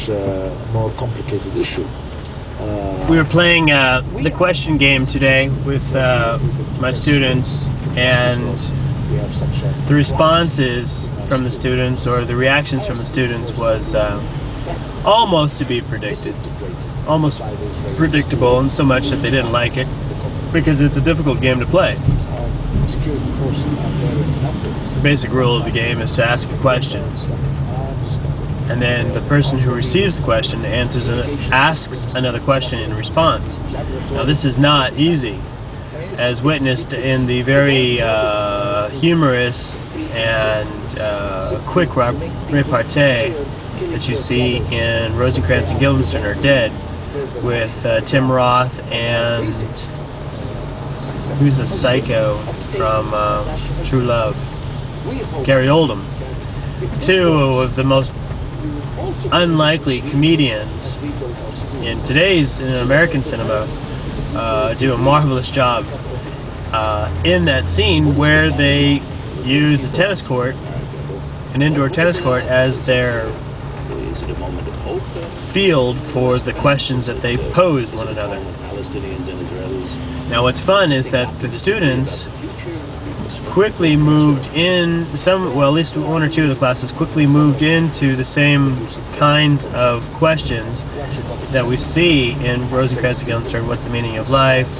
much more complicated issue. We were playing the question game today with my students, and the responses from the students, or the reactions from the students, was almost to be predicted. Almost predictable, in so much that they didn't like it, because it's a difficult game to play. The basic rule of the game is to ask a question, and then the person who receives the question asks another question in response. Now, this is not easy, as witnessed in the very humorous and quick repartee that you see in Rosencrantz and Guildenstern Are Dead, with Tim Roth and who's a psycho from True Love, Gary Oldman. Two of the most unlikely comedians in American cinema do a marvelous job in that scene where they use a tennis court, an indoor tennis court, as their field for the questions that they pose one another. Now, what's fun is that the students quickly moved in, well, at least one or two of the classes quickly moved into the same kinds of questions that we see in Rosencrantz and Guildenstern. What's the meaning of life?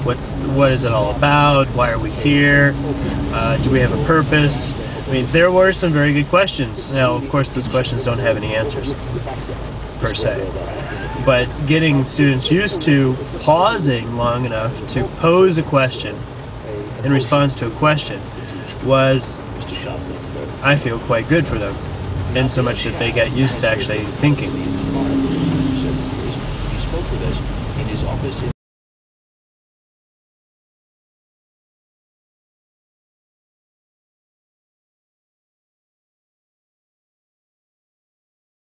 What is it all about? Why are we here? Do we have a purpose? I mean, there were some very good questions. Now, of course, those questions don't have any answers, per se. But getting students used to pausing long enough to pose a question in response to a question was, I feel, quite good for them, in so much that they got used to actually thinking.